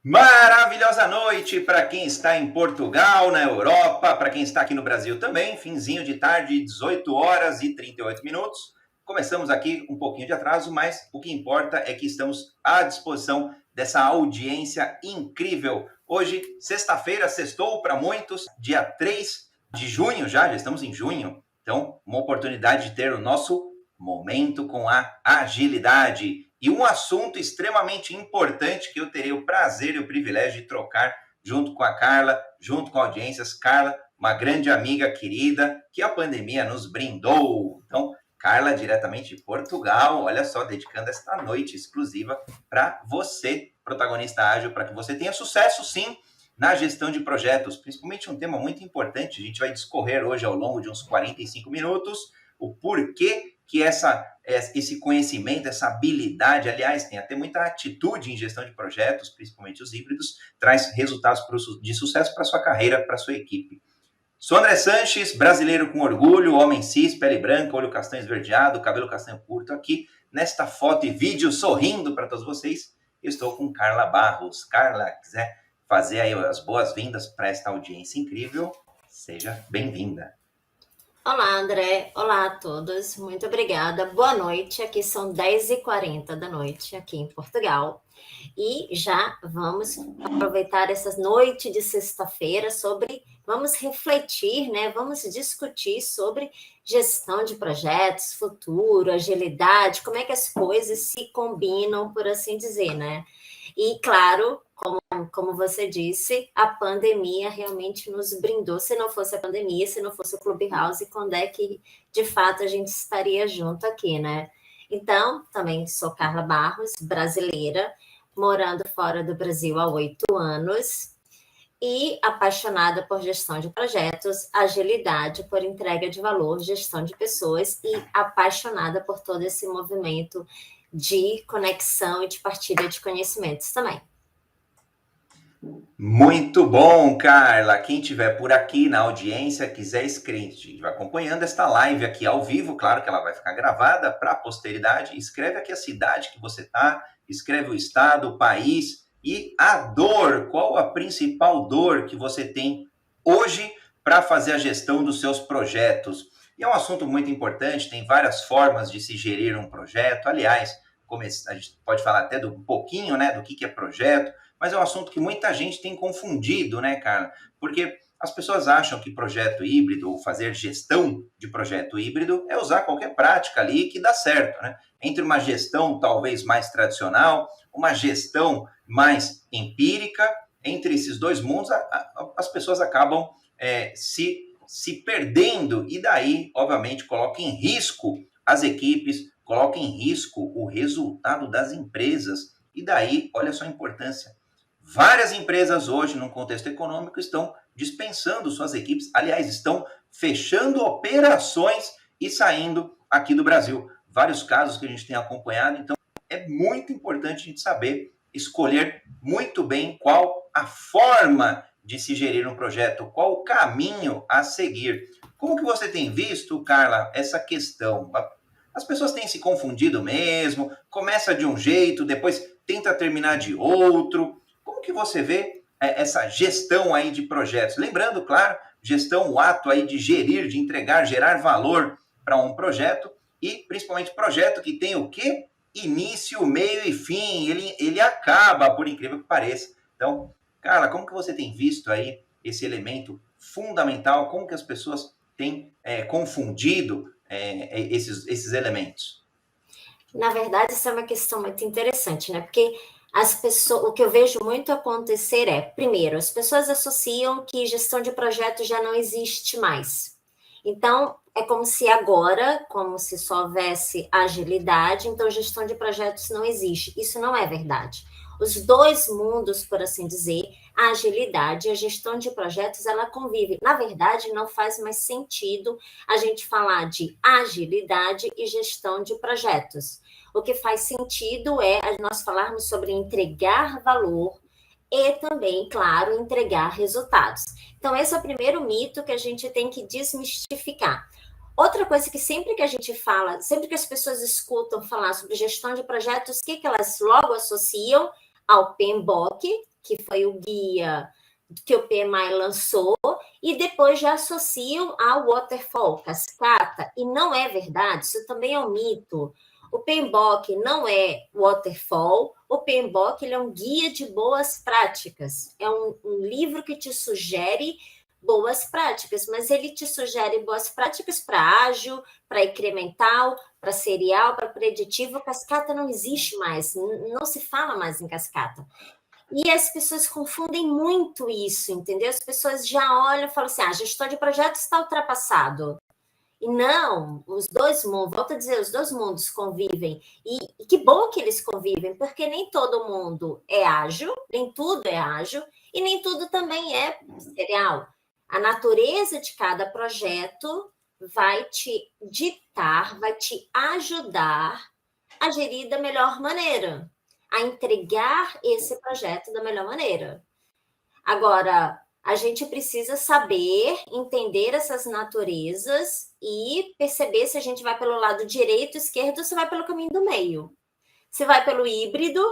Maravilhosa noite para quem está em Portugal, na Europa, para quem está aqui no Brasil também. Finzinho de tarde, 18 horas e 38 minutos. Começamos aqui um pouquinho de atraso, mas o que importa é que estamos à disposição dessa audiência incrível. Hoje, sexta-feira, sextou para muitos, dia 3 de junho já estamos em junho. Então, uma oportunidade de ter o nosso momento com a agilidade. E um assunto extremamente importante que eu terei o prazer e o privilégio de trocar junto com a Carla, junto com audiências. Carla, uma grande amiga querida que a pandemia nos brindou. Então, Carla, diretamente de Portugal, olha só, dedicando esta noite exclusiva para você, protagonista ágil, para que você tenha sucesso, sim, na gestão de projetos, principalmente um tema muito importante. A gente vai discorrer hoje ao longo de uns 45 minutos o porquê que esse conhecimento, essa habilidade, aliás, tem até muita atitude em gestão de projetos, principalmente os híbridos, traz resultados de sucesso para sua carreira, para sua equipe. Sou André Sanches, brasileiro com orgulho, homem cis, pele branca, olho castanho esverdeado, cabelo castanho curto, aqui nesta foto e vídeo, sorrindo para todos vocês. Eu estou com Carla Barros. Carla, quiser fazer aí as boas-vindas para esta audiência incrível, seja bem-vinda. Olá, André. Olá a todos. Muito obrigada. Boa noite. Aqui são 10h40 da noite, aqui em Portugal. E já vamos aproveitar essa noite de sexta-feira vamos refletir, né? Vamos discutir sobre gestão de projetos, futuro, agilidade, como é que as coisas se combinam, por assim dizer, né? E, claro, como você disse, a pandemia realmente nos brindou. Se não fosse a pandemia, se não fosse o Clubhouse, quando é que, de fato, a gente estaria junto aqui, né? Então, também sou Carla Barros, brasileira, morando fora do Brasil há 8 anos e apaixonada por gestão de projetos, agilidade, por entrega de valor, gestão de pessoas e apaixonada por todo esse movimento de conexão e de partilha de conhecimentos também. Muito bom, Carla. Quem tiver por aqui na audiência, quiser escrever, acompanhando esta live aqui ao vivo, claro que ela vai ficar gravada para a posteridade. Escreve aqui a cidade que você está, escreve o estado, o país e a dor. Qual a principal dor que você tem hoje para fazer a gestão dos seus projetos? E é um assunto muito importante, tem várias formas de se gerir um projeto. Aliás, a gente pode falar até um pouquinho, né, do que é projeto, mas é um assunto que muita gente tem confundido, né, Carla? Porque as pessoas acham que projeto híbrido ou fazer gestão de projeto híbrido é usar qualquer prática ali que dá certo, né? Entre uma gestão talvez mais tradicional, uma gestão mais empírica, entre esses dois mundos, as pessoas acabam se perdendo e daí, obviamente, coloca em risco as equipes, coloca em risco o resultado das empresas. E daí, olha só a importância. Várias empresas hoje, num contexto econômico, estão dispensando suas equipes, aliás, estão fechando operações e saindo aqui do Brasil. Vários casos que a gente tem acompanhado, então é muito importante a gente saber escolher muito bem qual a forma de se gerir um projeto, qual o caminho a seguir. Como que você tem visto, Carla, essa questão? As pessoas têm se confundido mesmo, começa de um jeito, depois tenta terminar de outro. Como que você vê essa gestão aí de projetos? Lembrando, claro, gestão, o ato aí de gerir, de entregar, gerar valor para um projeto e principalmente projeto que tem o quê? Início, meio e fim. Ele acaba, por incrível que pareça. Então, Carla, como que você tem visto aí esse elemento fundamental? Como que as pessoas têm confundido esses elementos? Na verdade, isso é uma questão muito interessante, né? Porque as pessoas, o que eu vejo muito acontecer é, primeiro, as pessoas associam que gestão de projeto já não existe mais. Então, é como se agora, como se só houvesse agilidade, então gestão de projetos não existe. Isso não é verdade. Os dois mundos, por assim dizer, a agilidade e a gestão de projetos, ela convive. Na verdade, não faz mais sentido a gente falar de agilidade e gestão de projetos. O que faz sentido é nós falarmos sobre entregar valor e também, claro, entregar resultados. Então, esse é o primeiro mito que a gente tem que desmistificar. Outra coisa que sempre que a gente fala, sempre que as pessoas escutam falar sobre gestão de projetos, o que elas logo associam? Ao PMBOK, que foi o guia que o PMI lançou, e depois já associam ao waterfall, cascata, e não é verdade, isso também é um mito. O PMBOK não é waterfall, o PMBOK ele é um guia de boas práticas, é um livro que te sugere boas práticas, mas ele te sugere boas práticas para ágil, para incremental, para serial, para preditivo. Cascata não existe mais, não se fala mais em cascata. E as pessoas confundem muito isso, entendeu? As pessoas já olham e falam assim, gestor de projetos está ultrapassado. E não, os dois mundos, volto a dizer, os dois mundos convivem. E que bom que eles convivem, porque nem todo mundo é ágil, nem tudo é ágil, e nem tudo também é serial. A natureza de cada projeto vai te ditar, vai te ajudar a gerir da melhor maneira, a entregar esse projeto da melhor maneira. Agora, a gente precisa saber, entender essas naturezas e perceber se a gente vai pelo lado direito, esquerdo, ou se vai pelo caminho do meio. Se vai pelo híbrido,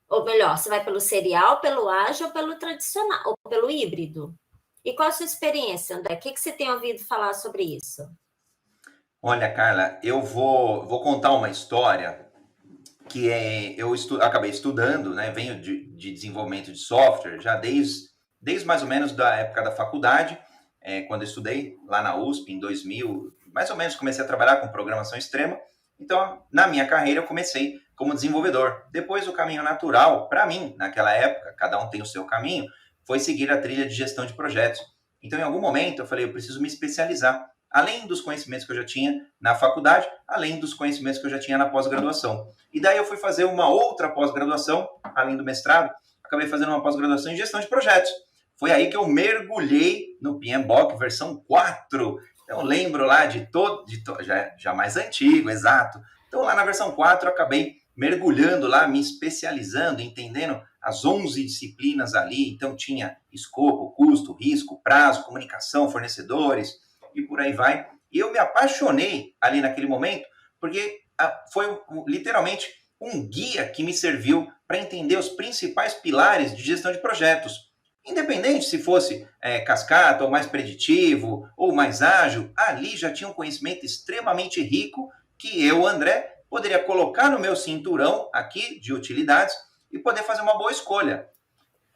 ou melhor, se vai pelo serial, pelo ágil, ou pelo tradicional, ou pelo híbrido. E qual a sua experiência, André? O que você tem ouvido falar sobre isso? Olha, Carla, eu vou contar uma história que acabei estudando, né? Venho de desenvolvimento de software já desde mais ou menos da época da faculdade, quando eu estudei lá na USP em 2000, mais ou menos comecei a trabalhar com programação extrema. Então, na minha carreira, eu comecei como desenvolvedor. Depois, o caminho natural, para mim, naquela época, cada um tem o seu caminho, foi seguir a trilha de gestão de projetos. Então, em algum momento, eu falei, eu preciso me especializar, além dos conhecimentos que eu já tinha na faculdade, além dos conhecimentos que eu já tinha na pós-graduação. E daí eu fui fazer uma outra pós-graduação, além do mestrado, acabei fazendo uma pós-graduação em gestão de projetos. Foi aí que eu mergulhei no PMBOK versão 4. Então, eu lembro lá já mais antigo, exato. Então, lá na versão 4, eu acabei mergulhando lá, me especializando, entendendo as 11 disciplinas ali. Então, tinha escopo, custo, risco, prazo, comunicação, fornecedores e por aí vai. E eu me apaixonei ali naquele momento, porque foi literalmente um guia que me serviu para entender os principais pilares de gestão de projetos. Independente se fosse cascata, ou mais preditivo, ou mais ágil, ali já tinha um conhecimento extremamente rico que eu, André, poderia colocar no meu cinturão aqui de utilidades e poder fazer uma boa escolha.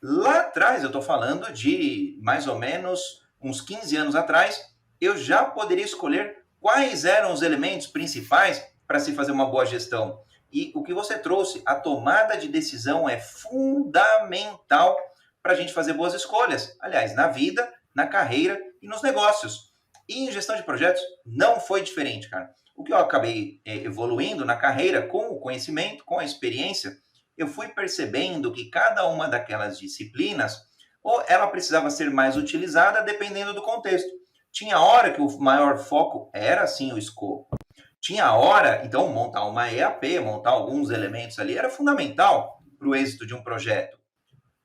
Lá atrás, eu estou falando de mais ou menos uns 15 anos atrás, eu já poderia escolher quais eram os elementos principais para se fazer uma boa gestão. E o que você trouxe, a tomada de decisão é fundamental para a gente fazer boas escolhas. Aliás, na vida, na carreira e nos negócios. E em gestão de projetos não foi diferente, cara. O que eu acabei evoluindo na carreira com o conhecimento, com a experiência, eu fui percebendo que cada uma daquelas disciplinas, ou ela precisava ser mais utilizada dependendo do contexto. Tinha hora que o maior foco era, sim, o escopo. Tinha hora, então, montar uma EAP, montar alguns elementos ali, era fundamental para o êxito de um projeto.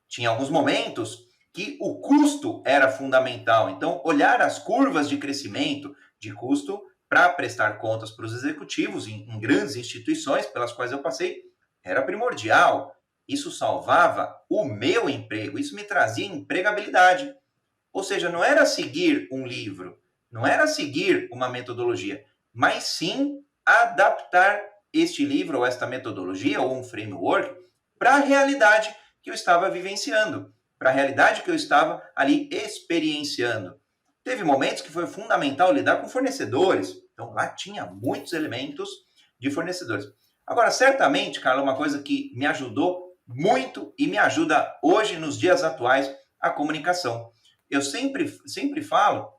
Tinha alguns momentos que o custo era fundamental. Então, olhar as curvas de crescimento de custo para prestar contas para os executivos em grandes instituições pelas quais eu passei, era primordial. Isso salvava o meu emprego, isso me trazia empregabilidade. Ou seja, não era seguir um livro, não era seguir uma metodologia, mas sim adaptar este livro ou esta metodologia ou um framework para a realidade que eu estava vivenciando, para a realidade que eu estava ali experienciando. Teve momentos que foi fundamental lidar com fornecedores, então lá tinha muitos elementos de fornecedores. Agora, certamente, Carla, uma coisa que me ajudou muito e me ajuda hoje, nos dias atuais, a comunicação. Eu sempre falo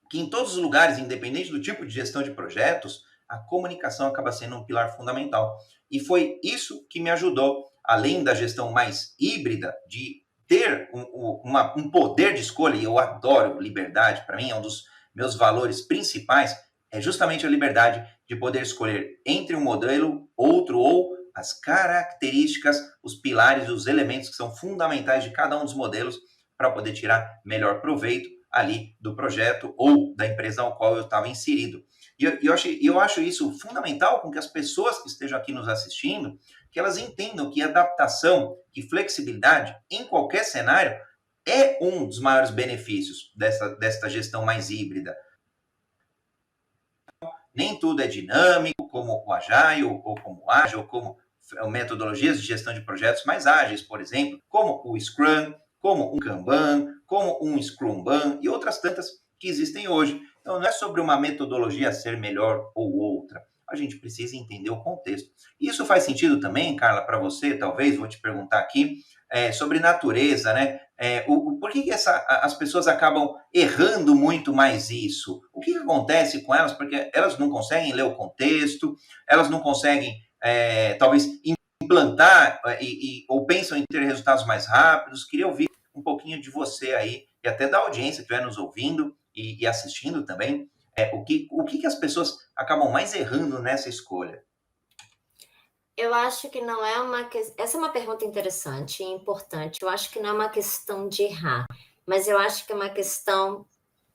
que em todos os lugares, independente do tipo de gestão de projetos, a comunicação acaba sendo um pilar fundamental. E foi isso que me ajudou, além da gestão mais híbrida, de ter um poder de escolha, e eu adoro liberdade, para mim é um dos meus valores principais, é justamente a liberdade de poder escolher entre um modelo, outro, ou as características, os pilares, os elementos que são fundamentais de cada um dos modelos para poder tirar melhor proveito ali do projeto ou da empresa ao qual eu estava inserido. E eu acho isso fundamental com que as pessoas que estejam aqui nos assistindo, que elas entendam que adaptação, que flexibilidade em qualquer cenário é um dos maiores benefícios desta gestão mais híbrida. Nem tudo é dinâmico, como o Agile, ou como o Agile, como metodologias de gestão de projetos mais ágeis, por exemplo, como o Scrum, como um Kanban, como um Scrumban e outras tantas que existem hoje. Então, não é sobre uma metodologia ser melhor ou outra. A gente precisa entender o contexto. Isso faz sentido também, Carla, para você, talvez, vou te perguntar aqui, sobre natureza, né? Por que as pessoas acabam errando muito mais isso? O que acontece com elas? Porque elas não conseguem ler o contexto, elas não conseguem, talvez, implantar ou pensam em ter resultados mais rápidos. Queria ouvir um pouquinho de você aí, e até da audiência que estiver nos ouvindo e assistindo também, o que as pessoas acabam mais errando nessa escolha? Eu acho que não é uma questão. Essa é uma pergunta interessante e importante. Eu acho que não é uma questão de errar, mas eu acho que é uma questão.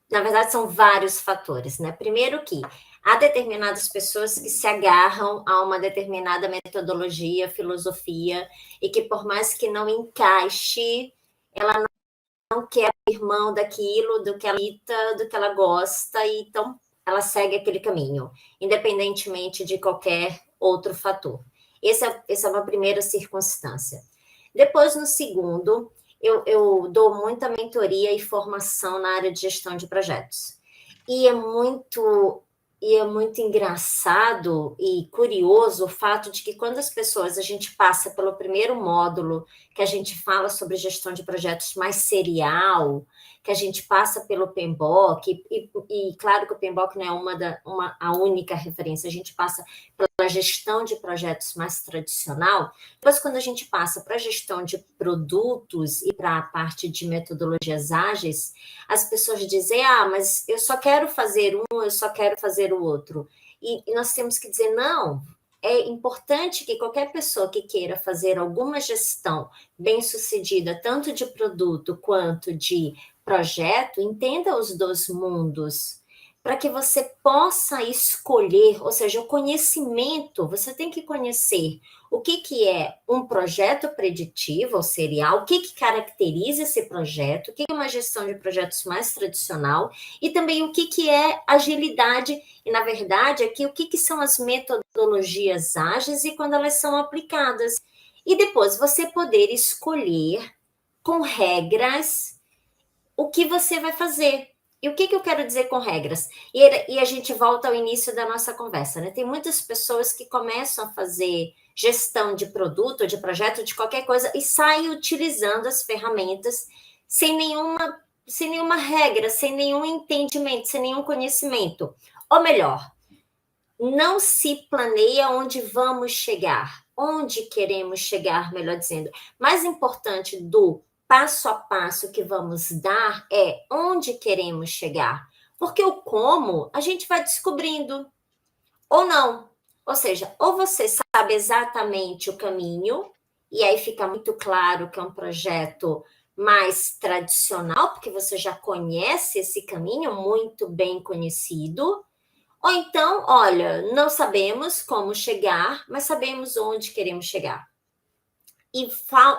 Na verdade, são vários fatores, né? Primeiro que há determinadas pessoas que se agarram a uma determinada metodologia, filosofia, e que por mais que não encaixe, ela não quer abrir mão daquilo, do que ela acredita, do que ela gosta, e então ela segue aquele caminho, independentemente de qualquer outro fator. Essa é uma primeira circunstância. Depois, no segundo, eu dou muita mentoria e formação na área de gestão de projetos. E é muito engraçado e curioso o fato de que quando a gente passa pelo primeiro módulo, que a gente fala sobre gestão de projetos mais serial, que a gente passa pelo PMBOK, e claro que o PMBOK não é a única referência, a gente passa pela gestão de projetos mais tradicional. Depois, quando a gente passa para a gestão de produtos e para a parte de metodologias ágeis, as pessoas dizem, mas eu só quero fazer um, eu só quero fazer o outro. E nós temos que dizer, não, é importante que qualquer pessoa que queira fazer alguma gestão bem-sucedida, tanto de produto quanto de projeto, entenda os dois mundos, para que você possa escolher, ou seja, o conhecimento, você tem que conhecer o que é um projeto preditivo ou serial, o que caracteriza esse projeto, o que é uma gestão de projetos mais tradicional, e também o que é agilidade, e na verdade aqui o que são as metodologias ágeis e quando elas são aplicadas. E depois você poder escolher com regras o que você vai fazer. E o que eu quero dizer com regras? E a gente volta ao início da nossa conversa, né? Tem muitas pessoas que começam a fazer gestão de produto, de projeto, de qualquer coisa, e saem utilizando as ferramentas sem nenhuma regra, sem nenhum entendimento, sem nenhum conhecimento. Ou melhor, não se planeia onde vamos chegar, onde queremos chegar, melhor dizendo. Mais importante do passo a passo que vamos dar é onde queremos chegar. Porque o como a gente vai descobrindo, ou não. Ou seja, ou você sabe exatamente o caminho, e aí fica muito claro que é um projeto mais tradicional, porque você já conhece esse caminho, muito bem conhecido. Ou então, olha, não sabemos como chegar, mas sabemos onde queremos chegar. E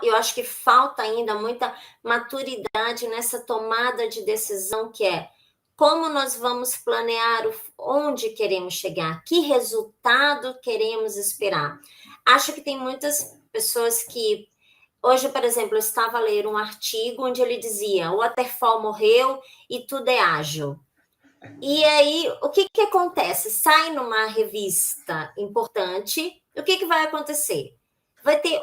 eu acho que falta ainda muita maturidade nessa tomada de decisão, que é como nós vamos planear onde queremos chegar, que resultado queremos esperar. Acho que tem muitas pessoas que... Hoje, por exemplo, eu estava a ler um artigo onde ele dizia: o Waterfall morreu e tudo é ágil. E aí, o que acontece? Sai numa revista importante, o que vai acontecer? Vai ter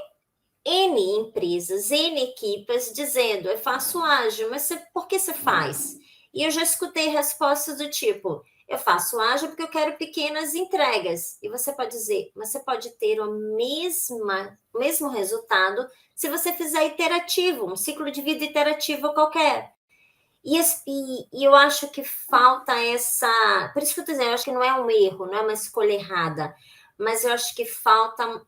N empresas, N equipes dizendo, eu faço ágil, mas por que você faz? E eu já escutei respostas do tipo, eu faço ágil porque eu quero pequenas entregas. E você pode dizer, mas você pode ter o mesmo resultado se você fizer iterativo, um ciclo de vida iterativo qualquer. E eu acho que falta essa... Por isso que eu estou dizendo, eu acho que não é um erro, não é uma escolha errada, mas eu acho que falta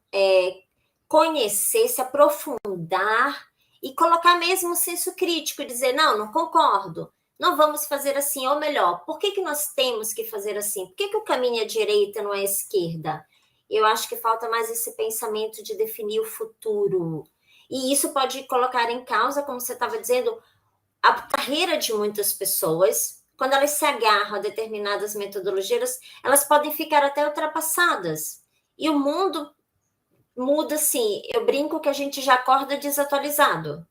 conhecer, se aprofundar e colocar mesmo o senso crítico, dizer, não concordo, Não vamos fazer assim, ou melhor, por que nós temos que fazer assim? Por que o caminho é direita e não é esquerda? Eu acho que falta mais esse pensamento de definir o futuro. E isso pode colocar em causa, como você estava dizendo, a carreira de muitas pessoas. Quando elas se agarram a determinadas metodologias, elas podem ficar até ultrapassadas. E o mundo muda assim. Eu brinco que a gente já acorda desatualizado.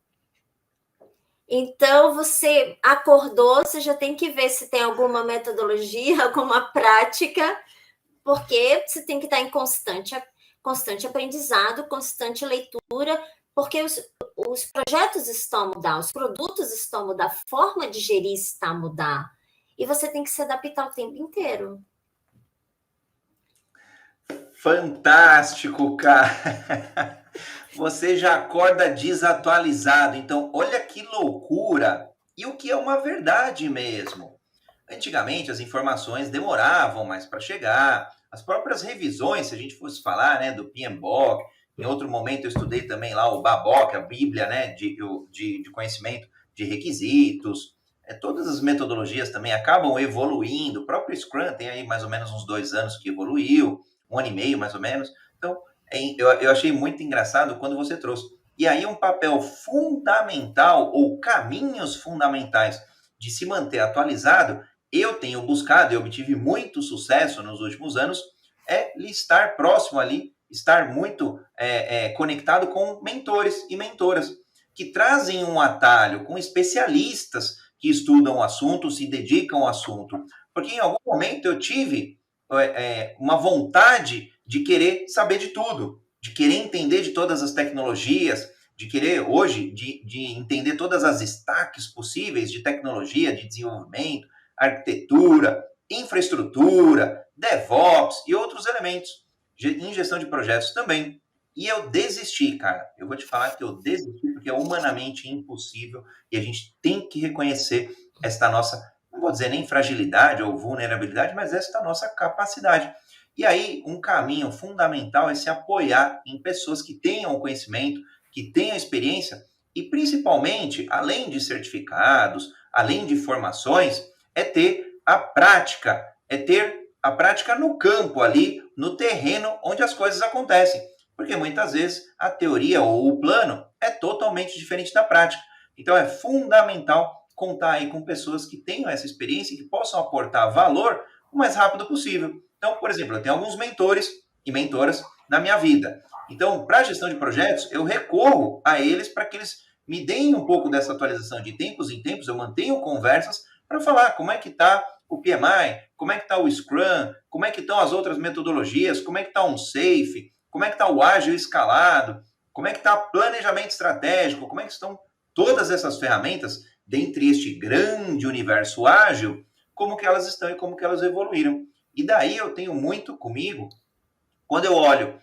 Então, você acordou, você já tem que ver se tem alguma metodologia, alguma prática, porque você tem que estar em constante aprendizado, constante leitura, porque os projetos estão a mudar, os produtos estão a mudar, a forma de gerir está a mudar. E você tem que se adaptar o tempo inteiro. Fantástico, cara. Você já acorda desatualizado. Então, olha que loucura. E o que é uma verdade mesmo. Antigamente, as informações demoravam mais para chegar. As próprias revisões, se a gente fosse falar, né, do PMBOK, em outro momento eu estudei também lá o BABOK, a Bíblia, né, de conhecimento de requisitos. Todas as metodologias também acabam evoluindo. O próprio Scrum tem aí mais ou menos uns 2 anos que evoluiu, 1 ano e meio mais ou menos. Então, eu achei muito engraçado quando você trouxe. E aí um papel fundamental, ou caminhos fundamentais de se manter atualizado, eu tenho buscado e obtive muito sucesso nos últimos anos, é estar próximo ali, estar muito conectado com mentores e mentoras, que trazem um atalho com especialistas que estudam o assunto, se dedicam ao assunto. Porque em algum momento eu tive uma vontade de querer saber de tudo, de querer entender de todas as tecnologias, de querer hoje, de entender todas as stacks possíveis de tecnologia, de desenvolvimento, arquitetura, infraestrutura, DevOps e outros elementos em gestão de projetos também. E eu desisti, cara. Eu vou te falar que eu desisti porque é humanamente impossível e a gente tem que reconhecer esta nossa, não vou dizer nem fragilidade ou vulnerabilidade, mas esta nossa capacidade. E aí, um caminho fundamental é se apoiar em pessoas que tenham conhecimento, que tenham experiência e, principalmente, além de certificados, além de formações, é ter a prática, é ter a prática no campo ali, no terreno onde as coisas acontecem. Porque muitas vezes a teoria ou o plano é totalmente diferente da prática. Então é fundamental contar aí com pessoas que tenham essa experiência e que possam aportar valor o mais rápido possível. Então, por exemplo, eu tenho alguns mentores e mentoras na minha vida. Então, para a gestão de projetos, eu recorro a eles para que eles me deem um pouco dessa atualização de tempos em tempos, eu mantenho conversas para falar como é que está o PMI, como é que está o Scrum, como é que estão as outras metodologias, como é que está um Safe, como é que está o ágil escalado, como é que está planejamento estratégico, como é que estão todas essas ferramentas dentre este grande universo ágil, como que elas estão e como que elas evoluíram. E daí eu tenho muito comigo, quando eu olho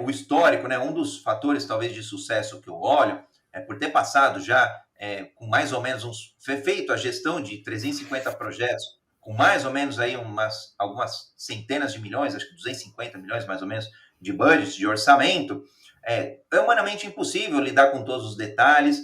o histórico, né, um dos fatores talvez de sucesso que eu olho, é por ter passado já com mais ou menos feito a gestão de 350 projetos, com mais ou menos aí algumas centenas de milhões, acho que 250 milhões mais ou menos de budget, de orçamento, é humanamente impossível lidar com todos os detalhes,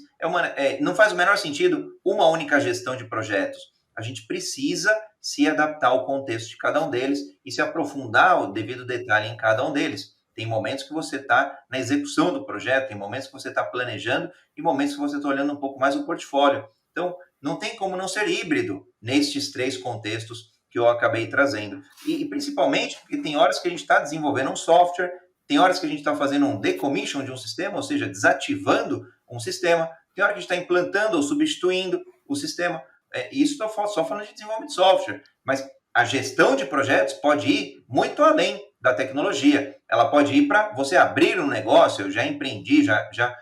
não faz o menor sentido uma única gestão de projetos. A gente precisa se adaptar ao contexto de cada um deles e se aprofundar o devido detalhe em cada um deles. Tem momentos que você está na execução do projeto, tem momentos que você está planejando e momentos que você está olhando um pouco mais o portfólio. Então, não tem como não ser híbrido nestes 3 contextos que eu acabei trazendo. E principalmente porque tem horas que a gente está desenvolvendo um software, tem horas que a gente está fazendo um decommission de um sistema, ou seja, desativando um sistema, tem hora que a gente está implantando ou substituindo o sistema. Isso estou só falando de desenvolvimento de software, mas a gestão de projetos pode ir muito além da tecnologia. Ela pode ir para você abrir um negócio. Eu já empreendi, já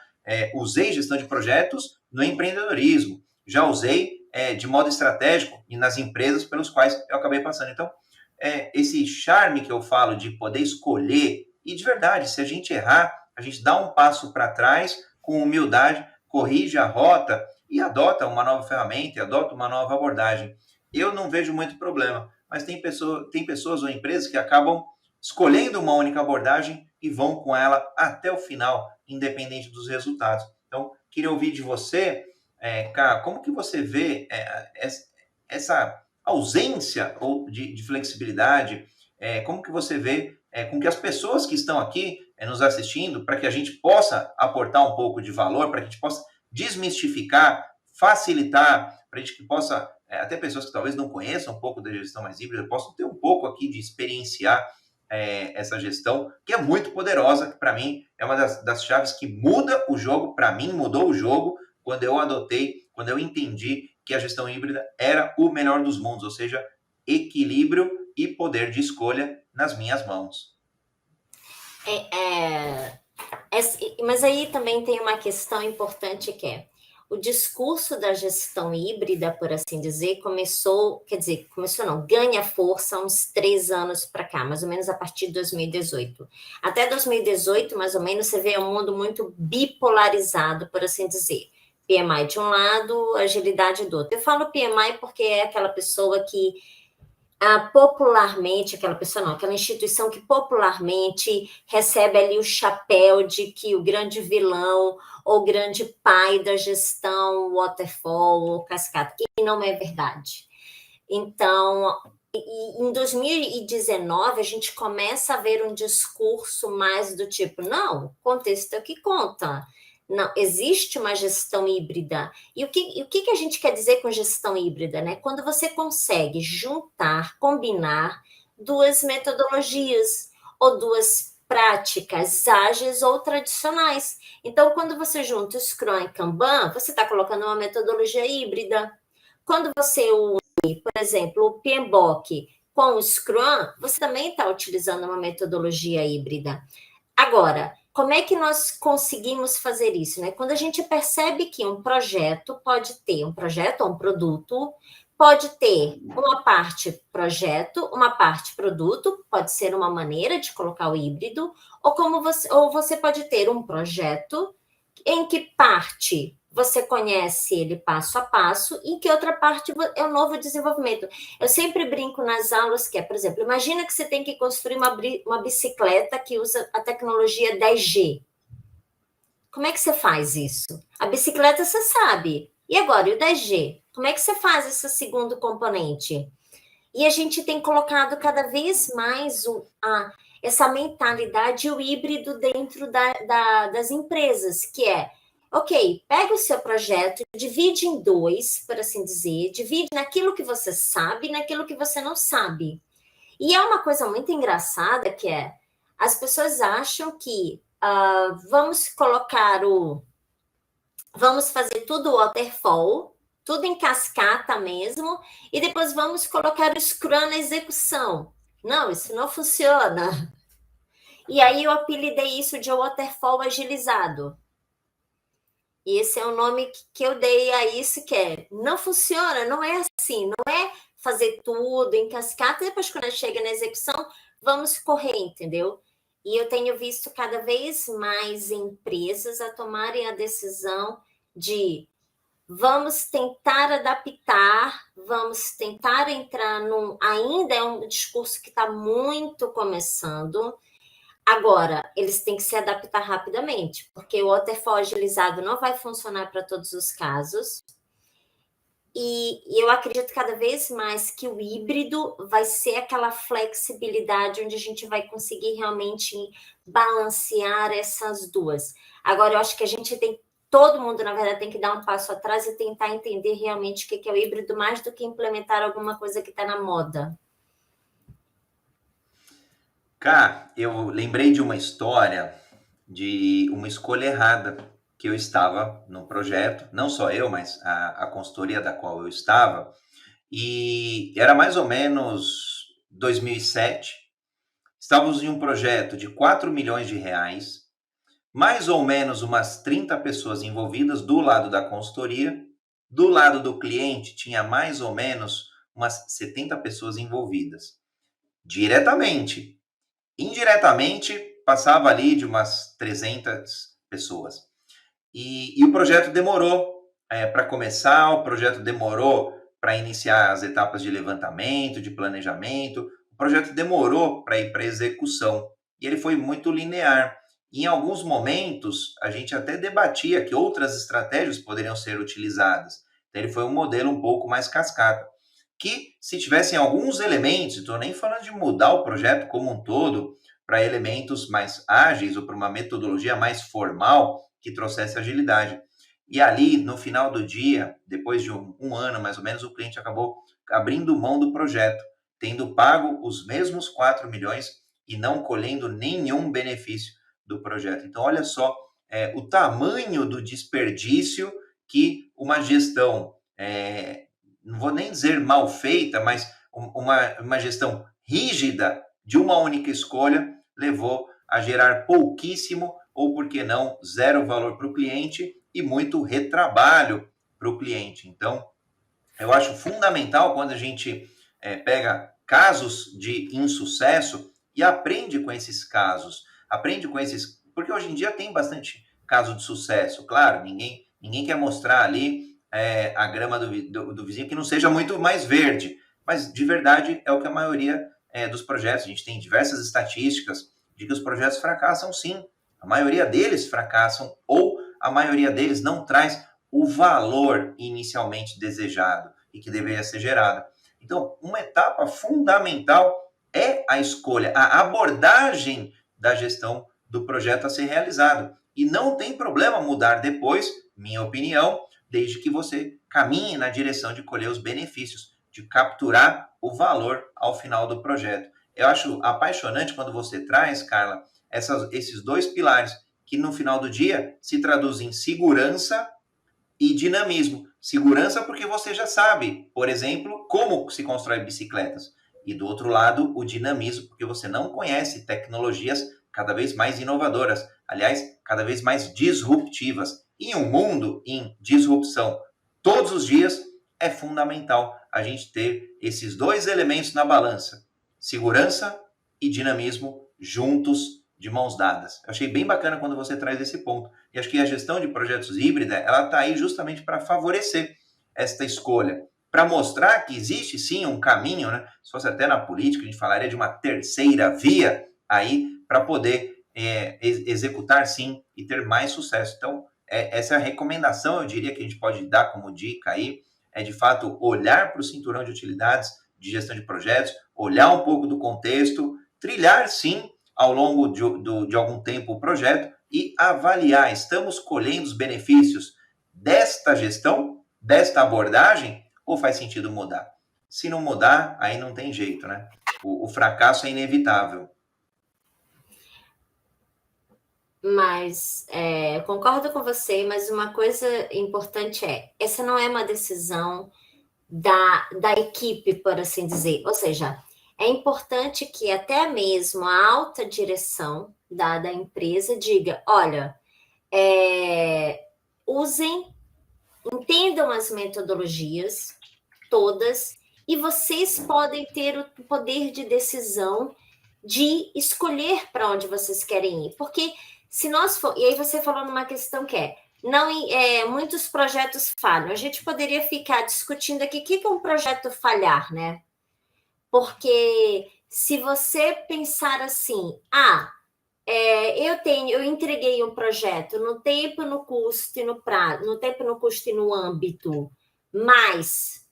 usei gestão de projetos no empreendedorismo, já usei de modo estratégico e nas empresas pelos quais eu acabei passando. Então, esse charme que eu falo de poder escolher, e de verdade, se a gente errar, a gente dá um passo para trás com humildade, corrige a rota e adota uma nova ferramenta, e adota uma nova abordagem. Eu não vejo muito problema, mas tem pessoas ou empresas que acabam escolhendo uma única abordagem e vão com ela até o final, independente dos resultados. Então, queria ouvir de você, Cá, como que você vê essa ausência ou de flexibilidade, como que você vê com que as pessoas que estão aqui nos assistindo, para que a gente possa aportar um pouco de valor, para que a gente possa desmistificar, facilitar, para a gente que possa, até pessoas que talvez não conheçam um pouco da gestão mais híbrida, possam ter um pouco aqui de experienciar essa gestão, que é muito poderosa, que para mim é uma das chaves que muda o jogo. Para mim, mudou o jogo quando eu adotei, quando eu entendi que a gestão híbrida era o melhor dos mundos, ou seja, equilíbrio e poder de escolha nas minhas mãos. Mas aí também tem uma questão importante que é o discurso da gestão híbrida, por assim dizer, ganha força há uns 3 anos para cá, mais ou menos a partir de 2018. Até 2018, mais ou menos, você vê um mundo muito bipolarizado, por assim dizer. PMI de um lado, agilidade do outro. Eu falo PMI porque é aquela pessoa que popularmente, aquela instituição que popularmente recebe ali o chapéu de que o grande vilão ou grande pai da gestão waterfall ou cascata, e não é verdade. Então, em 2019, a gente começa a ver um discurso mais do tipo, não, o contexto é o que conta. Não, existe uma gestão híbrida. E o que a gente quer dizer com gestão híbrida, né? Quando você consegue juntar, combinar duas metodologias ou duas práticas ágeis ou tradicionais. Então, quando você junta o Scrum e Kanban, você está colocando uma metodologia híbrida. Quando você une, por exemplo, o PMBOK com o Scrum, você também está utilizando uma metodologia híbrida. Agora, como é que nós conseguimos fazer isso, né? Quando a gente percebe que um projeto pode ter um projeto ou um produto, pode ter uma parte projeto, uma parte produto, pode ser uma maneira de colocar o híbrido, ou você pode ter um projeto em que parte você conhece ele passo a passo e que outra parte é o novo desenvolvimento. Eu sempre brinco nas aulas que é, por exemplo, imagina que você tem que construir uma bicicleta que usa a tecnologia 10G. Como é que você faz isso? A bicicleta você sabe. E agora, e o 10G? Como é que você faz esse segundo componente? E a gente tem colocado cada vez mais essa mentalidade, o híbrido dentro das empresas, que é, ok, pega o seu projeto, divide em dois, por assim dizer, divide naquilo que você sabe e naquilo que você não sabe. E é uma coisa muito engraçada que é, as pessoas acham que vamos fazer tudo waterfall, tudo em cascata mesmo, e depois vamos colocar o Scrum na execução. Não, isso não funciona. E aí eu apelidei isso de waterfall agilizado. E esse é o nome que eu dei a isso, que é, não funciona, não é assim, não é fazer tudo em cascata, e depois quando chega na execução, vamos correr, entendeu? E eu tenho visto cada vez mais empresas a tomarem a decisão de vamos tentar adaptar, vamos tentar entrar num... Ainda é um discurso que está muito começando. Agora, eles têm que se adaptar rapidamente, porque o waterfall agilizado não vai funcionar para todos os casos. E eu acredito cada vez mais que o híbrido vai ser aquela flexibilidade onde a gente vai conseguir realmente balancear essas duas. Agora, eu acho que a gente tem, todo mundo, na verdade, tem que dar um passo atrás e tentar entender realmente o que é o híbrido, mais do que implementar alguma coisa que está na moda. Cá, eu lembrei de uma história de uma escolha errada que eu estava no projeto, não só eu, mas a consultoria da qual eu estava, e era mais ou menos 2007, estávamos em um projeto de 4 milhões de reais, mais ou menos umas 30 pessoas envolvidas do lado da consultoria, do lado do cliente tinha mais ou menos umas 70 pessoas envolvidas, diretamente. Indiretamente, passava ali de umas 300 pessoas. E o projeto demorou para começar, o projeto demorou para iniciar as etapas de levantamento, de planejamento, o projeto demorou para ir para execução. E ele foi muito linear. E em alguns momentos, a gente até debatia que outras estratégias poderiam ser utilizadas. Então, ele foi um modelo um pouco mais cascata. que se tivessem alguns elementos, estou nem falando de mudar o projeto como um todo para elementos mais ágeis ou para uma metodologia mais formal que trouxesse agilidade. E ali, no final do dia, depois de um ano mais ou menos, o cliente acabou abrindo mão do projeto, tendo pago os mesmos 4 milhões e não colhendo nenhum benefício do projeto. Então, olha só o tamanho do desperdício que uma gestão, não vou nem dizer mal feita, mas uma gestão rígida de uma única escolha levou a gerar pouquíssimo, ou por que não, zero valor para o cliente e muito retrabalho para o cliente. Então, eu acho fundamental quando a gente pega casos de insucesso e aprende com esses casos, porque hoje em dia tem bastante caso de sucesso, claro, ninguém quer mostrar ali a grama do vizinho que não seja muito mais verde, mas de verdade é o que a maioria dos projetos, a gente tem diversas estatísticas de que os projetos fracassam sim, a maioria deles fracassam ou a maioria deles não traz o valor inicialmente desejado e que deveria ser gerado. Então, uma etapa fundamental é a escolha, a abordagem da gestão do projeto a ser realizado. E não tem problema mudar depois, minha opinião, desde que você caminhe na direção de colher os benefícios, de capturar o valor ao final do projeto. Eu acho apaixonante quando você traz, Carla, esses dois pilares, que no final do dia se traduzem em segurança e dinamismo. Segurança porque você já sabe, por exemplo, como se constrói bicicletas. E do outro lado, o dinamismo, porque você não conhece tecnologias cada vez mais inovadoras, aliás, cada vez mais disruptivas. Em um mundo em disrupção todos os dias, é fundamental a gente ter esses dois elementos na balança: segurança e dinamismo juntos, de mãos dadas. Eu achei bem bacana quando você traz esse ponto. E acho que a gestão de projetos híbrida, ela está aí justamente para favorecer esta escolha, para mostrar que existe sim um caminho, né? Se fosse até na política, a gente falaria de uma terceira via aí para poder executar sim e ter mais sucesso. Então, essa é a recomendação, eu diria, que a gente pode dar como dica aí, é de fato olhar para o cinturão de utilidades de gestão de projetos, olhar um pouco do contexto, trilhar sim ao longo de algum tempo o projeto e avaliar, estamos colhendo os benefícios desta gestão, desta abordagem, ou faz sentido mudar? Se não mudar, aí não tem jeito, né? O fracasso é inevitável. Mas concordo com você, mas uma coisa importante essa não é uma decisão da equipe, por assim dizer. Ou seja, é importante que até mesmo a alta direção da empresa diga, olha, entendam as metodologias todas e vocês podem ter o poder de decisão de escolher para onde vocês querem ir. Porque se nós for... E aí você falou numa questão que muitos projetos falham. A gente poderia ficar discutindo aqui o que é um projeto falhar, né? Porque se você pensar assim, eu entreguei um projeto no tempo, no custo e no prazo, no tempo, no custo e no âmbito, mas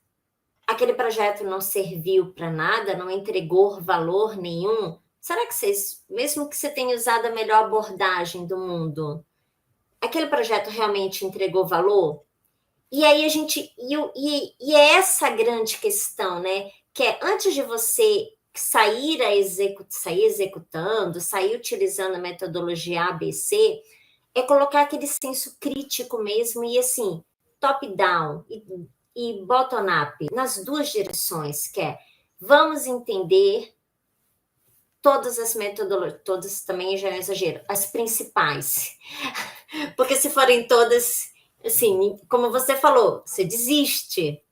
aquele projeto não serviu para nada, não entregou valor nenhum. Será que mesmo que você tenha usado a melhor abordagem do mundo, aquele projeto realmente entregou valor? E aí a gente... E é essa grande questão, né? Que é antes de você sair executando, sair utilizando a metodologia ABC, é colocar aquele senso crítico mesmo e assim, top-down e bottom-up, nas duas direções, que é vamos entender todas as metodologias, todas também já é um exagero, as principais. Porque se forem todas, assim, como você falou, você desiste.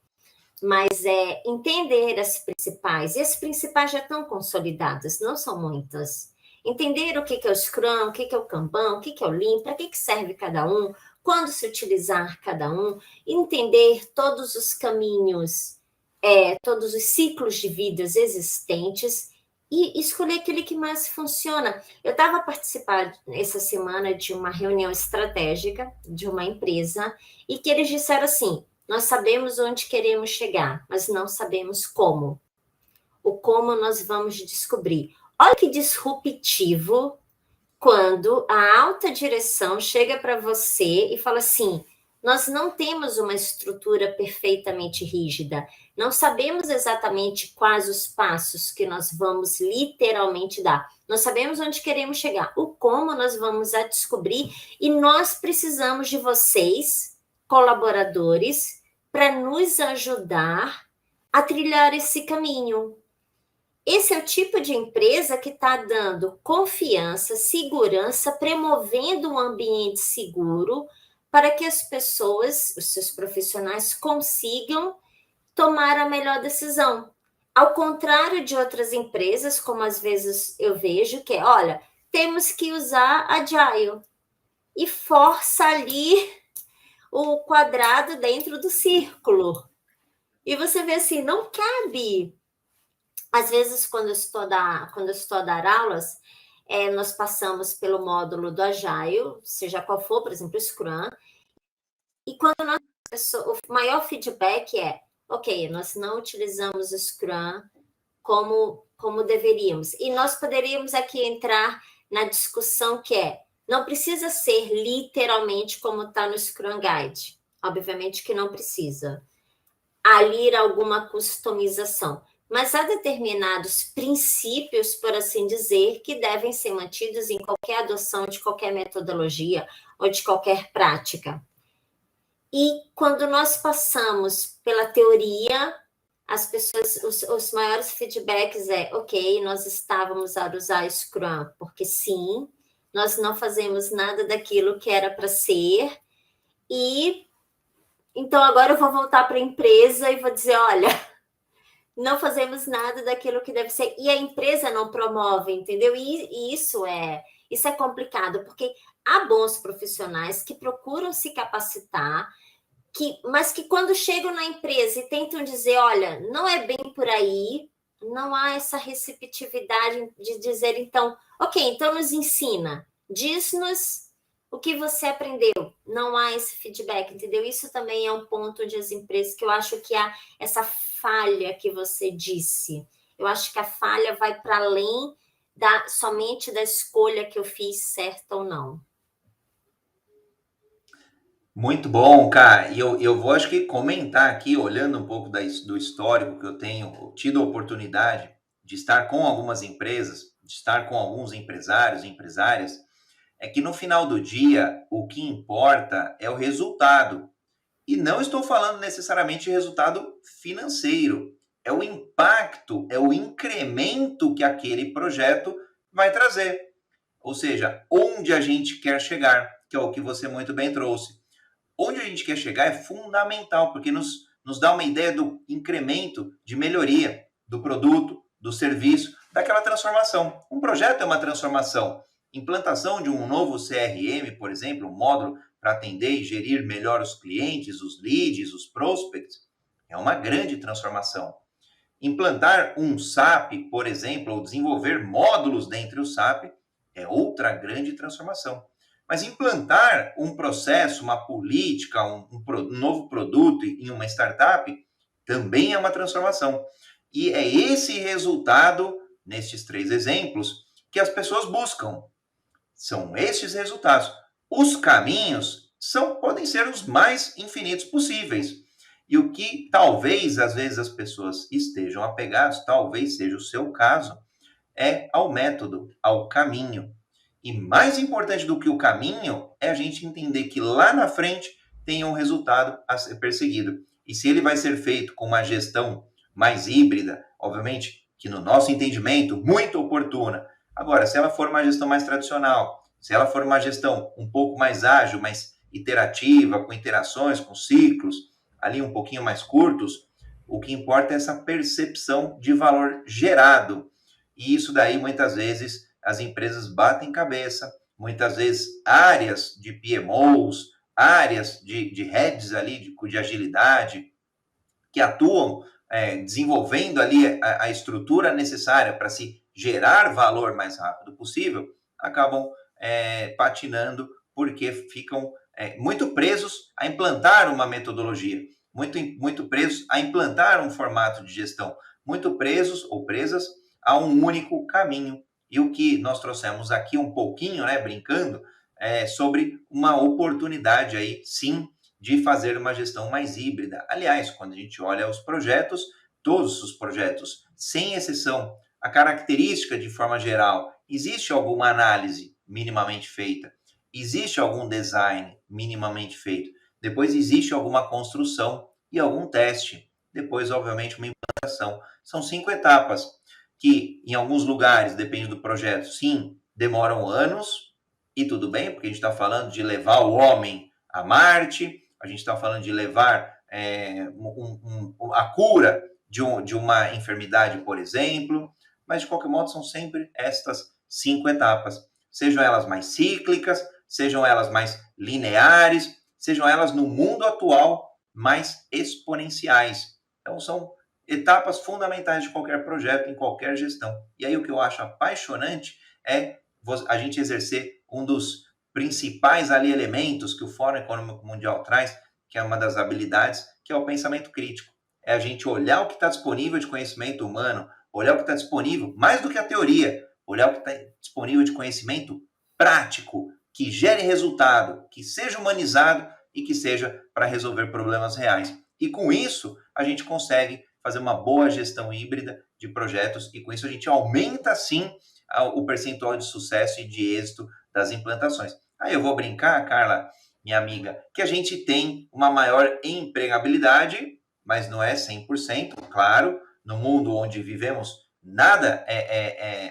Mas entender as principais. E as principais já estão consolidadas, não são muitas. Entender o que é o Scrum, o que é o Kanban, o que é o Lean, para que serve cada um, quando se utilizar cada um, entender todos os caminhos, todos os ciclos de vidas existentes e escolher aquele que mais funciona. Eu estava participando essa semana de uma reunião estratégica de uma empresa e que eles disseram assim, Nós sabemos onde queremos chegar, mas não sabemos como. O como nós vamos descobrir. Olha que disruptivo quando a alta direção chega para você e fala assim: nós não temos uma estrutura perfeitamente rígida, não sabemos exatamente quais os passos que nós vamos literalmente dar. Nós sabemos onde queremos chegar, o como nós vamos a descobrir, e nós precisamos de vocês, colaboradores, para nos ajudar a trilhar esse caminho. Esse é o tipo de empresa que está dando confiança, segurança, promovendo um ambiente seguro para que as pessoas, os seus profissionais, consigam tomar a melhor decisão. Ao contrário de outras empresas, como às vezes eu vejo, que é, olha, temos que usar Agile e força ali o quadrado dentro do círculo. E você vê assim, não cabe. Às vezes, quando eu estou a dar aulas, nós passamos pelo módulo do Agile, seja qual for, por exemplo, o Scrum, e quando o maior feedback é, ok, nós não utilizamos o Scrum como deveríamos. E nós poderíamos aqui entrar na discussão que não precisa ser literalmente como está no Scrum Guide. Obviamente que não precisa. Ali alguma customização. Mas há determinados princípios, por assim dizer, que devem ser mantidos em qualquer adoção de qualquer metodologia ou de qualquer prática. E quando nós passamos pela teoria, as pessoas, os maiores feedbacks ok, nós estávamos a usar Scrum, porque sim, nós não fazemos nada daquilo que era para ser, e então agora eu vou voltar para a empresa e vou dizer, olha, não fazemos nada daquilo que deve ser, e a empresa não promove, entendeu? E isso é complicado, porque há bons profissionais que procuram se capacitar, mas que quando chegam na empresa e tentam dizer, olha, não é bem por aí, não há essa receptividade de dizer, então, ok, então nos ensina, diz-nos o que você aprendeu. Não há esse feedback, entendeu? Isso também é um ponto onde as empresas, que eu acho que há essa falha que você disse. Eu acho que a falha vai para além somente da escolha que eu fiz certa ou não. Muito bom, cara. E eu vou, acho que, comentar aqui, olhando um pouco do histórico que eu tenho tido a oportunidade de estar com algumas empresas, de estar com alguns empresários e empresárias, é que no final do dia, o que importa é o resultado. E não estou falando necessariamente de resultado financeiro. É o impacto, é o incremento que aquele projeto vai trazer. Ou seja, onde a gente quer chegar, que é o que você muito bem trouxe. Onde a gente quer chegar é fundamental, porque nos dá uma ideia do incremento de melhoria do produto, do serviço, daquela transformação. Um projeto é uma transformação. Implantação de um novo CRM, por exemplo, um módulo para atender e gerir melhor os clientes, os leads, os prospects, é uma grande transformação. Implantar um SAP, por exemplo, ou desenvolver módulos dentro do SAP, é outra grande transformação. Mas implantar um processo, uma política, um novo produto em uma startup também é uma transformação. E é esse resultado, nestes 3 exemplos, que as pessoas buscam. São estes resultados. Os caminhos podem ser os mais infinitos possíveis. E o que talvez, às vezes, as pessoas estejam apegadas, talvez seja o seu caso, é ao método, ao caminho. E mais importante do que o caminho é a gente entender que lá na frente tem um resultado a ser perseguido. E se ele vai ser feito com uma gestão mais híbrida, obviamente que no nosso entendimento, muito oportuna. Agora, se ela for uma gestão mais tradicional, se ela for uma gestão um pouco mais ágil, mais iterativa, com interações, com ciclos, ali um pouquinho mais curtos, o que importa é essa percepção de valor gerado. E isso daí, muitas vezes, as empresas batem cabeça, muitas vezes áreas de PMOs, áreas de heads ali, de agilidade, que atuam desenvolvendo ali a estrutura necessária para se gerar valor mais rápido possível, acabam patinando porque ficam muito presos a implantar uma metodologia. muito presos a implantar um formato de gestão, muito presos ou presas a um único caminho. E o que nós trouxemos aqui um pouquinho, né, brincando, sobre uma oportunidade aí, sim, de fazer uma gestão mais híbrida. Aliás, quando a gente olha os projetos, todos os projetos, sem exceção, a característica de forma geral, existe alguma análise minimamente feita, existe algum design minimamente feito, depois existe alguma construção e algum teste, depois, obviamente, uma implantação. São 5 etapas que, em alguns lugares, depende do projeto, sim, demoram anos, e tudo bem, porque a gente está falando de levar o homem a Marte, a gente está falando de levar a cura de uma enfermidade, por exemplo, mas de qualquer modo são sempre estas 5 etapas, sejam elas mais cíclicas, sejam elas mais lineares, sejam elas no mundo atual mais exponenciais. Então são etapas fundamentais de qualquer projeto, em qualquer gestão. E aí o que eu acho apaixonante é a gente exercer um dos principais ali elementos que o Fórum Econômico Mundial traz, que é uma das habilidades, que é o pensamento crítico. É a gente olhar o que está disponível de conhecimento humano, olhar o que está disponível, mais do que a teoria, olhar o que está disponível de conhecimento prático, que gere resultado, que seja humanizado e que seja para resolver problemas reais. E com isso, a gente consegue fazer uma boa gestão híbrida de projetos e com isso a gente aumenta, sim, o percentual de sucesso e de êxito das implantações. Aí eu vou brincar, Carla, minha amiga, que a gente tem uma maior empregabilidade, mas não é 100%, claro, no mundo onde vivemos, nada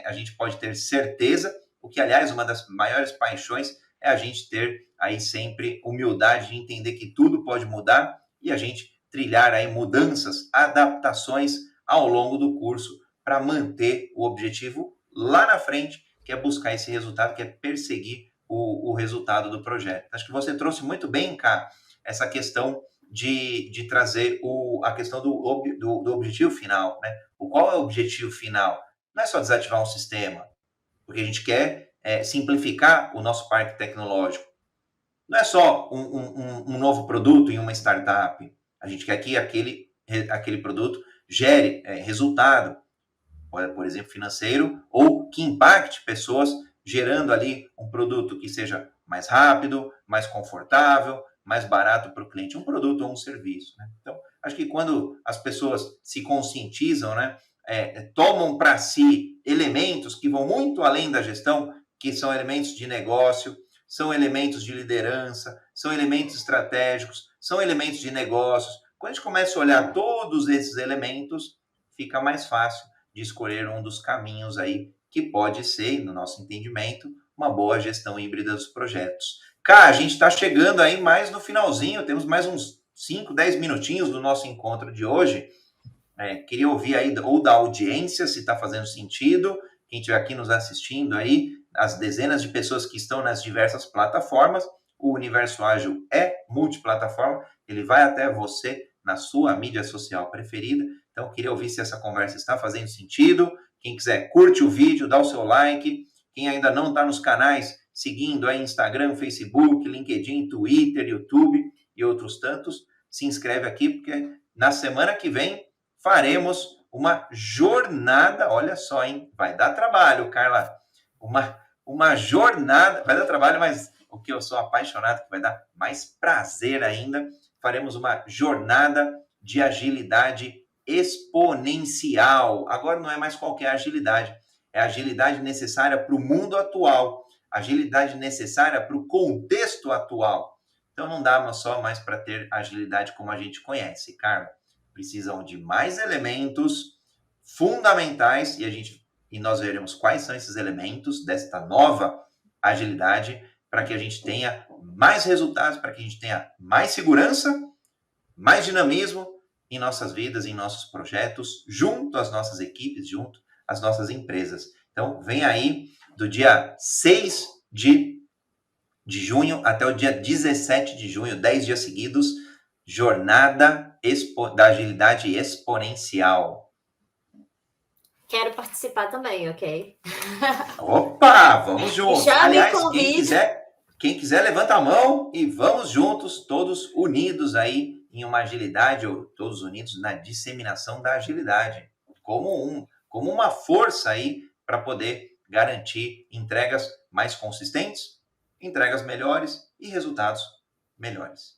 a gente pode ter certeza, o que, aliás, uma das maiores paixões é a gente ter aí sempre humildade de entender que tudo pode mudar e a gente trilhar aí mudanças, adaptações ao longo do curso para manter o objetivo lá na frente, que é buscar esse resultado, que é perseguir o resultado do projeto. Acho que você trouxe muito bem, cá, essa questão de trazer a questão do objetivo final, né? Qual é o objetivo final? Não é só desativar um sistema, porque a gente quer simplificar o nosso parque tecnológico. Não é só um novo produto em uma startup. A gente quer que aquele produto gere resultado, por exemplo, financeiro, ou que impacte pessoas, gerando ali um produto que seja mais rápido, mais confortável, mais barato para o cliente, um produto ou um serviço, né? Então, acho que quando as pessoas se conscientizam, né, tomam para si elementos que vão muito além da gestão, que são elementos de negócio, são elementos de liderança, são elementos estratégicos, são elementos de negócios. Quando a gente começa a olhar todos esses elementos, fica mais fácil de escolher um dos caminhos aí que pode ser, no nosso entendimento, uma boa gestão híbrida dos projetos. Cara, a gente está chegando aí mais no finalzinho, temos mais uns 5, 10 minutinhos do nosso encontro de hoje. Queria ouvir aí ou da audiência, se está fazendo sentido, quem estiver aqui nos assistindo aí, as dezenas de pessoas que estão nas diversas plataformas. O Universo Ágil é multiplataforma, ele vai até você na sua mídia social preferida. Então, queria ouvir se essa conversa está fazendo sentido. Quem quiser, curte o vídeo, dá o seu like. Quem ainda não está nos canais, seguindo aí Instagram, Facebook, LinkedIn, Twitter, YouTube e outros tantos, se inscreve aqui, porque na semana que vem faremos uma jornada, olha só, hein? Vai dar trabalho, Carla. Uma jornada, vai dar trabalho, mas o que eu sou apaixonado, que vai dar mais prazer ainda, faremos uma jornada de agilidade exponencial. Agora não é mais qualquer agilidade, é a agilidade necessária para o mundo atual, agilidade necessária para o contexto atual. Então não dá só mais para ter agilidade como a gente conhece, Carla. Precisam de mais elementos fundamentais e nós veremos quais são esses elementos desta nova agilidade para que a gente tenha mais resultados, para que a gente tenha mais segurança, mais dinamismo em nossas vidas, em nossos projetos, junto às nossas equipes, junto às nossas empresas. Então, vem aí do dia 6 de junho até o dia 17 de junho, 10 dias seguidos, jornada da agilidade exponencial. Quero participar também, ok? Opa, vamos juntos. Já Aliás, me convide. quem quiser, levanta a mão e vamos juntos, todos unidos aí, em uma agilidade, ou todos unidos na disseminação da agilidade, como uma força aí para poder garantir entregas mais consistentes, entregas melhores e resultados melhores.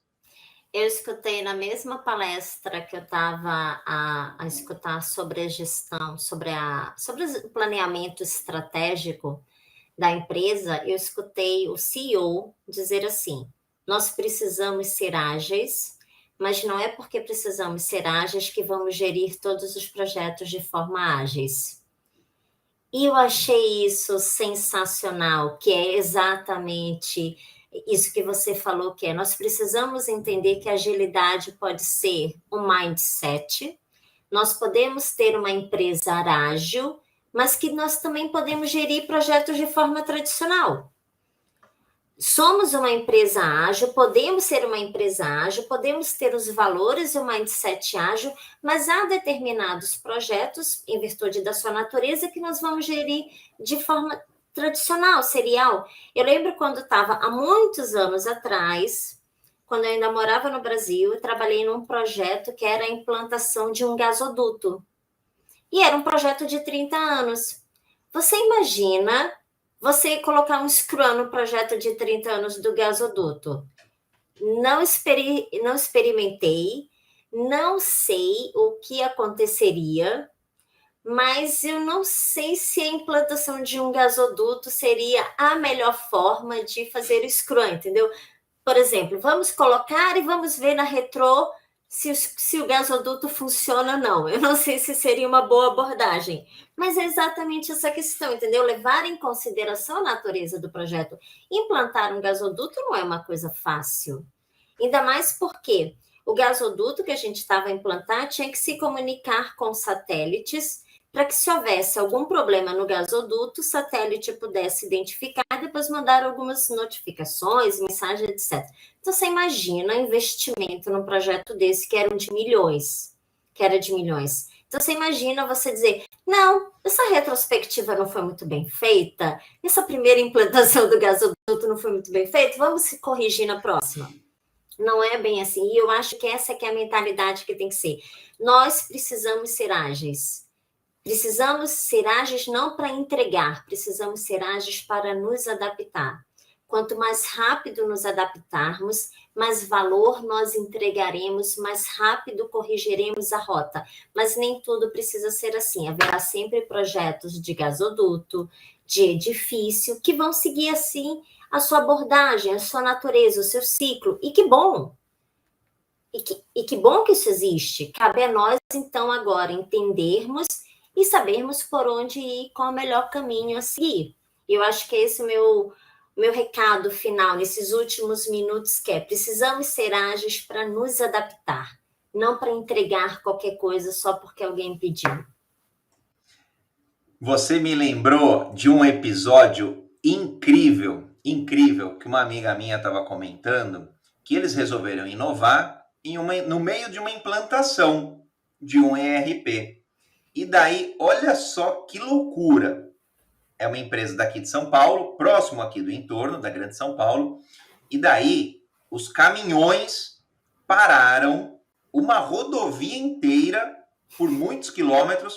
Eu escutei na mesma palestra que eu estava a escutar sobre a gestão, sobre o planeamento estratégico da empresa, eu escutei o CEO dizer assim: nós precisamos ser ágeis, mas não é porque precisamos ser ágeis que vamos gerir todos os projetos de forma ágeis. E eu achei isso sensacional, que é exatamente isso que você falou, que é nós precisamos entender que a agilidade pode ser um mindset, nós podemos ter uma empresa ágil, mas que nós também podemos gerir projetos de forma tradicional. Somos uma empresa ágil, podemos ser uma empresa ágil, podemos ter os valores e o mindset ágil, mas há determinados projetos, em virtude da sua natureza, que nós vamos gerir de forma tradicional, serial. Eu lembro quando estava, há muitos anos atrás, quando eu ainda morava no Brasil, eu trabalhei num projeto que era a implantação de um gasoduto. E era um projeto de 30 anos. Você imagina você colocar um Scrum no projeto de 30 anos do gasoduto? Não experimentei, não sei o que aconteceria, mas eu não sei se a implantação de um gasoduto seria a melhor forma de fazer o Scrum, entendeu? Por exemplo, vamos colocar e vamos ver na retrô se o gasoduto funciona ou não. Eu não sei se seria uma boa abordagem, mas é exatamente essa questão, entendeu? Levar em consideração a natureza do projeto. Implantar um gasoduto não é uma coisa fácil, ainda mais porque o gasoduto que a gente estava a implantar tinha que se comunicar com satélites para que, se houvesse algum problema no gasoduto, o satélite pudesse identificar e depois mandar algumas notificações, mensagens, etc. Então, você imagina investimento num projeto desse que era de milhões. Então, você imagina você dizer, não, essa retrospectiva não foi muito bem feita, essa primeira implantação do gasoduto não foi muito bem feita, vamos se corrigir na próxima. Não é bem assim. E eu acho que essa que é a mentalidade que tem que ser. Nós precisamos ser ágeis. Precisamos ser ágeis não para entregar, precisamos ser ágeis para nos adaptar. Quanto mais rápido nos adaptarmos, mais valor nós entregaremos, mais rápido corrigiremos a rota. Mas nem tudo precisa ser assim. Haverá sempre projetos de gasoduto, de edifício, que vão seguir assim a sua abordagem, a sua natureza, o seu ciclo. E que bom! E que bom que isso existe. Cabe a nós, então, agora entendermos e sabermos por onde ir, qual o melhor caminho a seguir. Eu acho que esse é o meu recado final nesses últimos minutos, que é: precisamos ser ágeis para nos adaptar, não para entregar qualquer coisa só porque alguém pediu. Você me lembrou de um episódio incrível, que uma amiga minha estava comentando, que eles resolveram inovar no meio de uma implantação de um ERP. E daí, olha só que loucura. É uma empresa daqui de São Paulo, próximo aqui do entorno da Grande São Paulo. E daí, os caminhões pararam uma rodovia inteira por muitos quilômetros,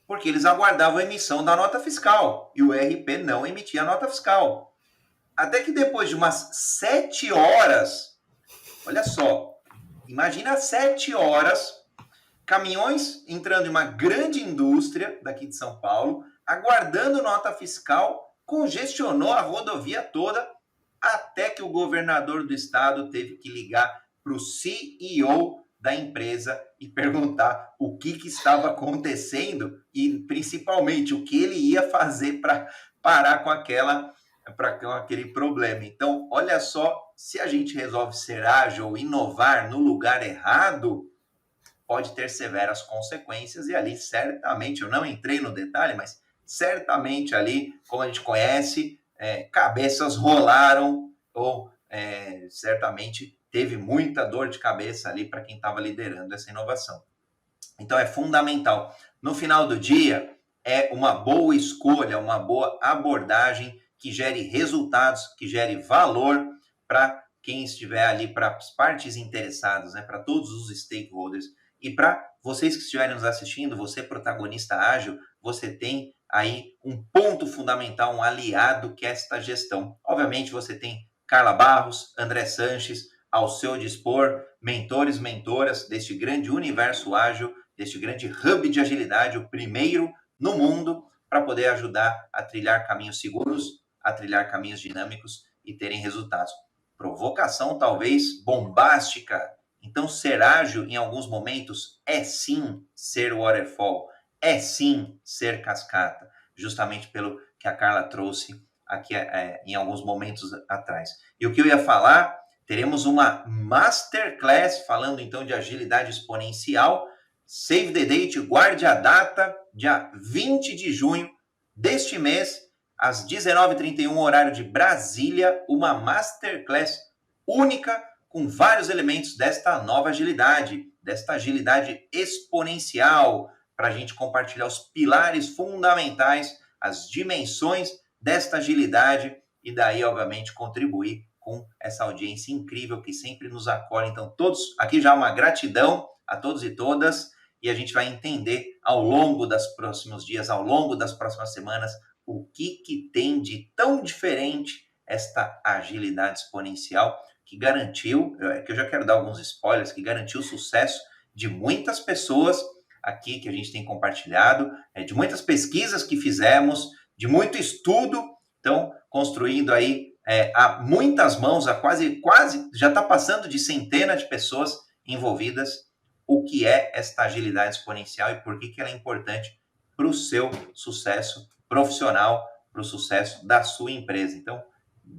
porque eles aguardavam a emissão da nota fiscal. E o ERP não emitia a nota fiscal. Até que depois de umas 7 horas, olha só, imagina 7 horas... caminhões entrando em uma grande indústria daqui de São Paulo, aguardando nota fiscal, congestionou a rodovia toda, até que o governador do estado teve que ligar para o CEO da empresa e perguntar o que estava acontecendo e, principalmente, o que ele ia fazer para parar com aquele problema. Então, olha só, se a gente resolve ser ágil ou inovar no lugar errado, pode ter severas consequências, e ali certamente, eu não entrei no detalhe, mas certamente ali, como a gente conhece, cabeças rolaram, ou certamente teve muita dor de cabeça ali para quem estava liderando essa inovação. Então é fundamental. No final do dia, é uma boa escolha, uma boa abordagem que gere resultados, que gere valor para quem estiver ali, para as partes interessadas, né, para todos os stakeholders e para vocês que estiverem nos assistindo, você protagonista ágil, você tem aí um ponto fundamental, um aliado que é esta gestão. Obviamente você tem Carla Barros, André Sanches, ao seu dispor, mentores, mentoras deste grande universo ágil, deste grande hub de agilidade, o primeiro no mundo, para poder ajudar a trilhar caminhos seguros, a trilhar caminhos dinâmicos e terem resultados. Provocação talvez bombástica. Então, ser ágil em alguns momentos é sim ser waterfall, é sim ser cascata, justamente pelo que a Carla trouxe aqui em alguns momentos atrás. E o que eu ia falar, teremos uma masterclass falando então de agilidade exponencial. Save the date, guarde a data, dia 20 de junho deste mês, às 19h31, horário de Brasília, uma masterclass única com vários elementos desta nova agilidade, desta agilidade exponencial, para a gente compartilhar os pilares fundamentais, as dimensões desta agilidade e daí, obviamente, contribuir com essa audiência incrível que sempre nos acolhe. Então, todos, aqui já uma gratidão a todos e todas, e a gente vai entender ao longo dos próximos dias, ao longo das próximas semanas, o que tem de tão diferente esta agilidade exponencial que garantiu, que eu já quero dar alguns spoilers, que garantiu o sucesso de muitas pessoas aqui que a gente tem compartilhado, de muitas pesquisas que fizemos, de muito estudo, então construindo aí a muitas mãos, a quase já está passando de centenas de pessoas envolvidas, o que é esta agilidade exponencial e por que ela é importante para o seu sucesso profissional, para o sucesso da sua empresa. Então,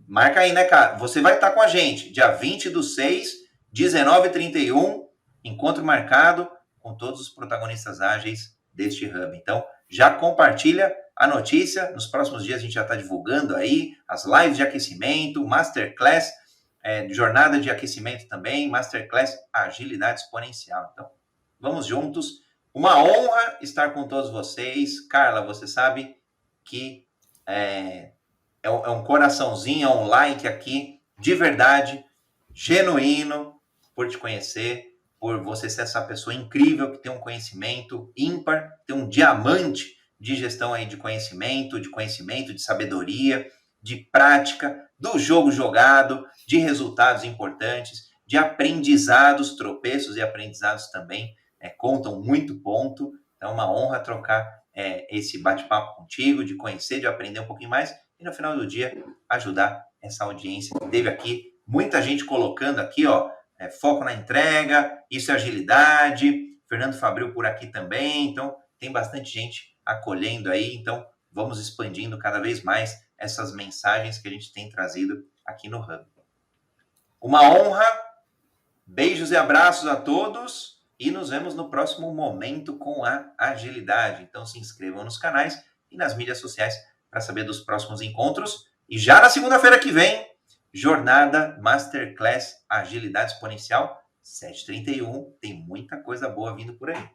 marca aí, né, cara? Você vai estar com a gente, dia 20/6, 19h31, encontro marcado com todos os protagonistas ágeis deste hub. Então, já compartilha a notícia. Nos próximos dias a gente já está divulgando aí as lives de aquecimento, masterclass, jornada de aquecimento também, masterclass agilidade exponencial. Então, vamos juntos. Uma honra estar com todos vocês. Carla, você sabe que é um coraçãozinho, é um like aqui, de verdade, genuíno, por te conhecer, por você ser essa pessoa incrível que tem um conhecimento ímpar, tem um diamante de gestão aí de conhecimento, de sabedoria, de prática, do jogo jogado, de resultados importantes, de aprendizados, tropeços e aprendizados também contam muito ponto. Então é uma honra trocar esse bate-papo contigo, de conhecer, de aprender um pouquinho mais e no final do dia ajudar essa audiência que teve aqui. Muita gente colocando aqui, foco na entrega, isso é agilidade, Fernando Fabril por aqui também, então tem bastante gente acolhendo aí, então vamos expandindo cada vez mais essas mensagens que a gente tem trazido aqui no Hub. Uma honra, beijos e abraços a todos e nos vemos no próximo Momento com a Agilidade. Então se inscrevam nos canais e nas mídias sociais para saber dos próximos encontros. E já na segunda-feira que vem, Jornada Masterclass Agilidade Exponencial, 7h31. Tem muita coisa boa vindo por aí.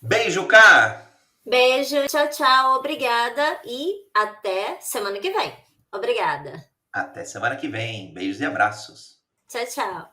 Beijo, Cá! Beijo, tchau, tchau, obrigada e até semana que vem. Obrigada. Até semana que vem. Beijos e abraços. Tchau, tchau.